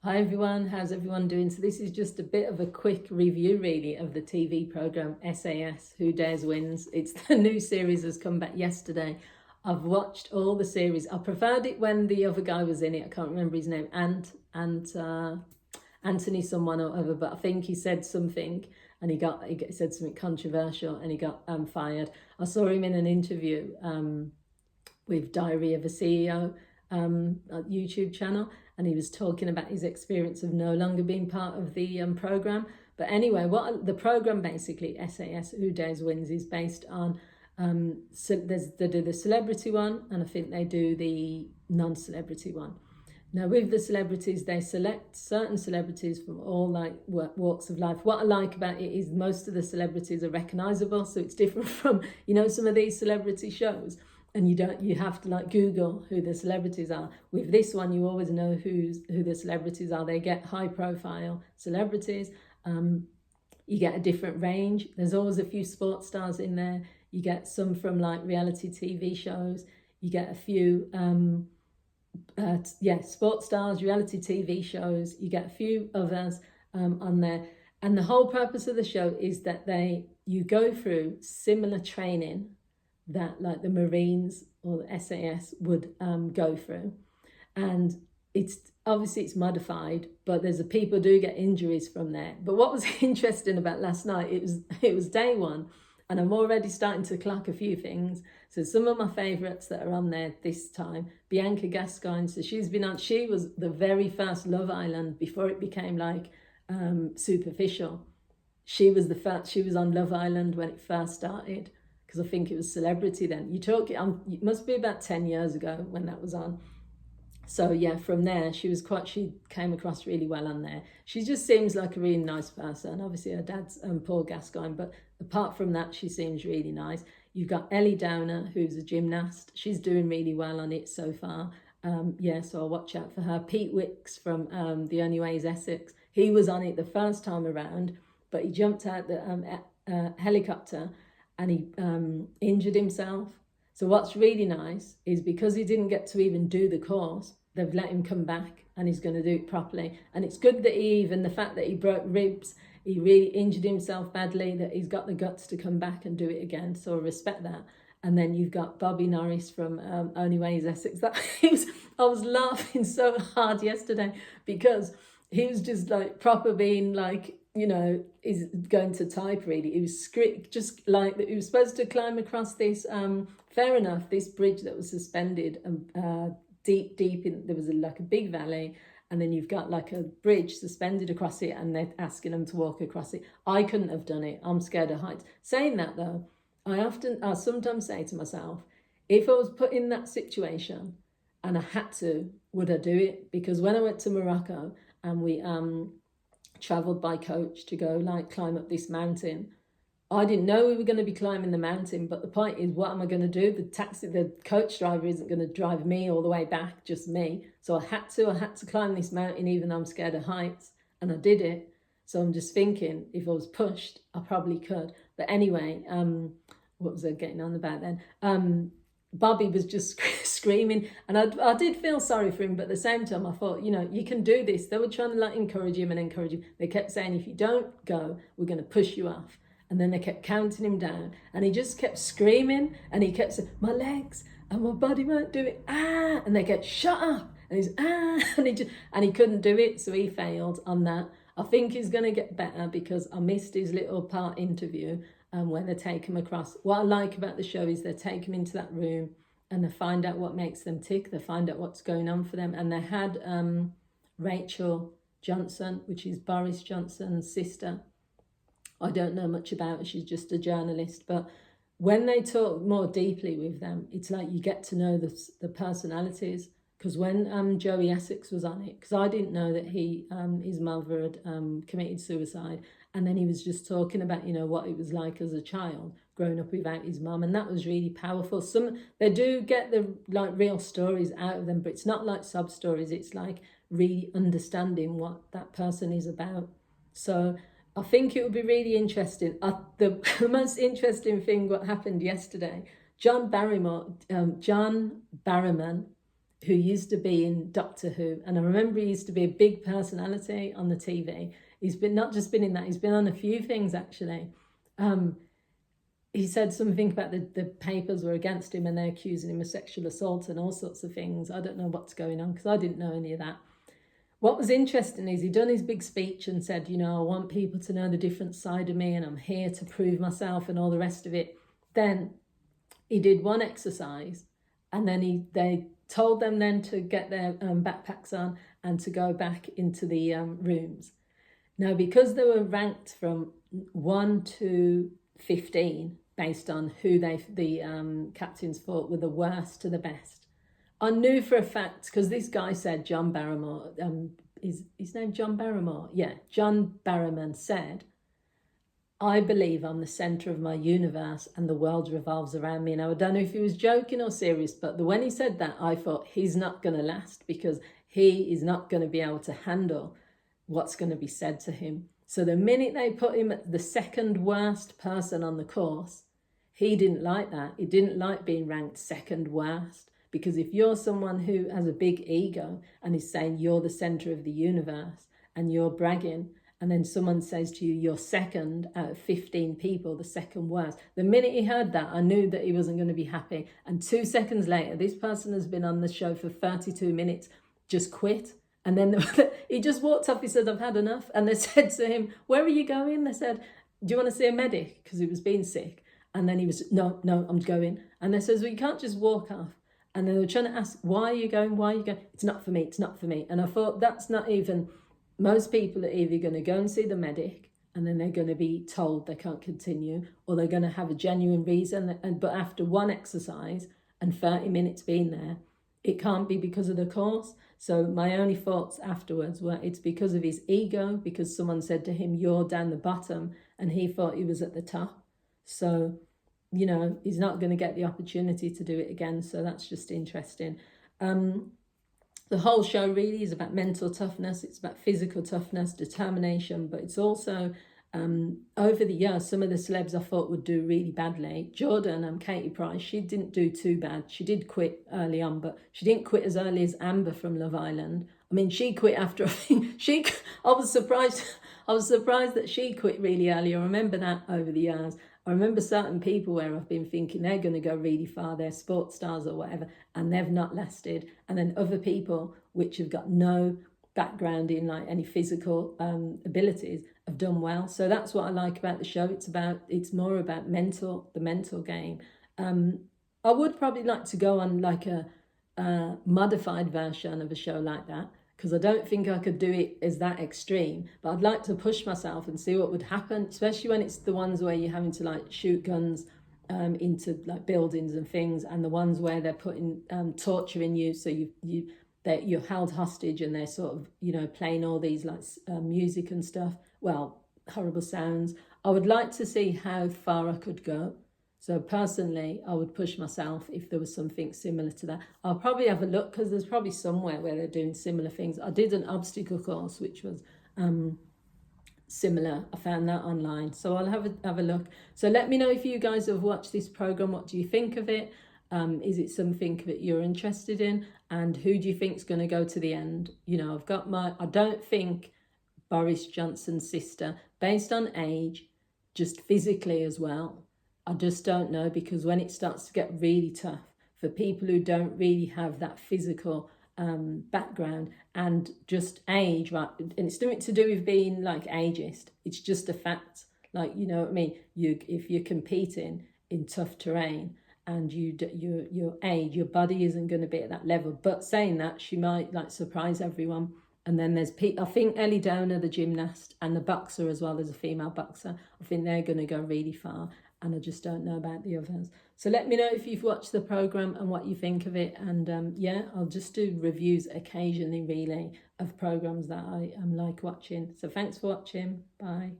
Hi everyone, how's everyone doing? So this is just a bit of a quick review really of the TV program SAS, Who Dares Wins. It's the new series has come back yesterday. I've watched all the series. I preferred it when the other guy was in it. I can't remember his name, Anthony someone or other, but I think he said something and he said something controversial and he got fired. I saw him in an interview with Diary of a CEO YouTube channel, and he was talking about his experience of no longer being part of the program. But anyway, what the program basically, SAS Who Dares Wins, is based on. So they do the celebrity one, and I think they do the non-celebrity one. Now, with the celebrities, they select certain celebrities from all like walks of life. What I like about it is most of the celebrities are recognizable, so it's different from some of these celebrity shows. And you have to like Google who the celebrities are. With this one, you always know who the celebrities are. They get high profile celebrities. You get a different range. There's always a few sports stars in there. You get some from like reality TV shows. You get a few sports stars, reality TV shows. You get a few others on there. And the whole purpose of the show is that you go through similar training that like the Marines or the SAS would go through. And it's modified, but there's people do get injuries from there. But what was interesting about last night, it was day one, and I'm already starting to clock a few things. So some of my favourites that are on there this time, Bianca Gascoigne. So she was the very first Love Island before it became like superficial. She was on Love Island when it first started, because I think it was Celebrity then. It must be about 10 years ago when that was on. So yeah, from there, she came across really well on there. She just seems like a really nice person. Obviously her dad's Paul Gascoigne, but apart from that, she seems really nice. You've got Ellie Downer, who's a gymnast. She's doing really well on it so far. So I'll watch out for her. Pete Wicks from The Only Way is Essex. He was on it the first time around, but he jumped out the helicopter and he injured himself. So what's really nice is because he didn't get to even do the course, they've let him come back and he's going to do it properly. And it's good that the fact that he broke ribs, he really injured himself badly, that he's got the guts to come back and do it again. So I respect that. And then you've got Bobby Norris from Only Way is Essex. I was laughing so hard yesterday because he was just like proper being like, is going to type really. He was just like that. He was supposed to climb across this, fair enough, this bridge that was suspended deep in, there was like a big valley, and then you've got like a bridge suspended across it, and they're asking him to walk across it. I couldn't have done it. I'm scared of heights. Saying that though, I sometimes say to myself, if I was put in that situation and I had to, would I do it? Because when I went to Morocco and we travelled by coach to go like climb up this mountain, I didn't know we were going to be climbing the mountain, but the point is, what am I going to do? The coach driver isn't going to drive me all the way back, just me. So I had to climb this mountain even though I'm scared of heights, and I did it. So I'm just thinking, if I was pushed, I probably could. But anyway, what was I getting on about then? Bobby was just screaming, and I did feel sorry for him, but at the same time I thought, you can do this. They were trying to like encourage him. They kept saying, if you don't go, we're going to push you off. And then they kept counting him down, and he just kept screaming, and he kept saying, my legs and my body won't do it, and they kept, shut up, and he's and he couldn't do it, so he failed on that. I think he's going to get better, because I missed his little part interview when they take him across. What I like about the show is they take him into that room and they find out what makes them tick. They find out what's going on for them. And they had Rachel Johnson, which is Boris Johnson's sister. I don't know much about her. She's just a journalist. But when they talk more deeply with them, it's like you get to know the personalities. Because when Joey Essex was on it, because I didn't know that his mother had committed suicide, and then he was just talking about what it was like as a child growing up without his mum, and that was really powerful. They do get the like real stories out of them, but it's not like sub stories. It's like really understanding what that person is about. So I think it would be really interesting. The most interesting thing what happened yesterday, John Barrymore, who used to be in Doctor Who, and I remember he used to be a big personality on the TV. He's been not just been in that, he's been on a few things actually. He said something about the papers were against him and they're accusing him of sexual assault and all sorts of things. I don't know what's going on because I didn't know any of that. What was interesting is he done his big speech and said, you know, I want people to know the different side of me and I'm here to prove myself and all the rest of it. Then he did one exercise and then they told them then to get their backpacks on and to go back into the rooms. Now, because they were ranked from 1 to 15, based on who the captains thought were the worst to the best, I knew for a fact, because this guy said, John Barrymore, is his name John Barrymore? Yeah, John Barrymore said, I believe I'm the centre of my universe and the world revolves around me. Now, I don't know if he was joking or serious, but when he said that, I thought he's not going to last because he is not going to be able to handle what's going to be said to him. So the minute they put him at the second worst person on the course, he didn't like that. He didn't like being ranked second worst, because if you're someone who has a big ego and is saying you're the centre of the universe and you're bragging, and then someone says to you, you're second out of 15 people, the second worst. The minute he heard that, I knew that he wasn't going to be happy. And 2 seconds later, this person has been on the show for 32 minutes, just quit. And then he just walked off. He said, I've had enough. And they said to him, where are you going? They said, do you want to see a medic? Because he was being sick. And then he was, no, I'm going. And they said, well, you can't just walk off. And then they were trying to ask, why are you going? Why are you going? It's not for me. It's not for me. And I thought, that's not even, most people are either going to go and see the medic and then they're going to be told they can't continue, or they're going to have a genuine reason. But after one exercise and 30 minutes being there, it can't be because of the course. So my only thoughts afterwards were it's because of his ego, because someone said to him, you're down the bottom, and he thought he was at the top. So, you know, he's not going to get the opportunity to do it again. So that's just interesting. The whole show really is about mental toughness. It's about physical toughness, determination, but it's also over the years, some of the celebs I thought would do really badly. Jordan and Katie Price, she didn't do too bad. She did quit early on, but she didn't quit as early as Amber from Love Island. I mean, she quit after, I was surprised that she quit really early. I remember that over the years. I remember certain people where I've been thinking they're going to go really far, they're sports stars or whatever, and they've not lasted. And then other people which have got no background in like any physical abilities have done well. So that's what I like about the show. It's more about the mental game. I would probably like to go on like a modified version of a show like that, because I don't think I could do it as that extreme, but I'd like to push myself and see what would happen, especially when it's the ones where you're having to like shoot guns into like buildings and things, and the ones where they're putting torturing you, so you're held hostage and they're sort of, you know, playing all these like music and stuff, well, horrible sounds. I would like to see how far I could go. So personally, I would push myself if there was something similar to that. I'll probably have a look, because there's probably somewhere where they're doing similar things. I did an obstacle course, which was similar. I found that online. So I'll have a look. So let me know if you guys have watched this program. What do you think of it? Is it something that you're interested in? And who do you think is going to go to the end? You know, I don't think Boris Johnson's sister, based on age, just physically as well, I just don't know, because when it starts to get really tough for people who don't really have that physical background and just age, right? And it's nothing to do with being like ageist. It's just a fact. Like, you know what I mean? If you're competing in tough terrain and your age, your body isn't going to be at that level. But saying that, she might like surprise everyone. And then there's I think Ellie Downer, the gymnast, and the boxer as well, as a female boxer. I think they're going to go really far. And I just don't know about the others. So let me know if you've watched the programme and what you think of it. And yeah, I'll just do reviews occasionally, really, of programmes that I like watching. So thanks for watching. Bye.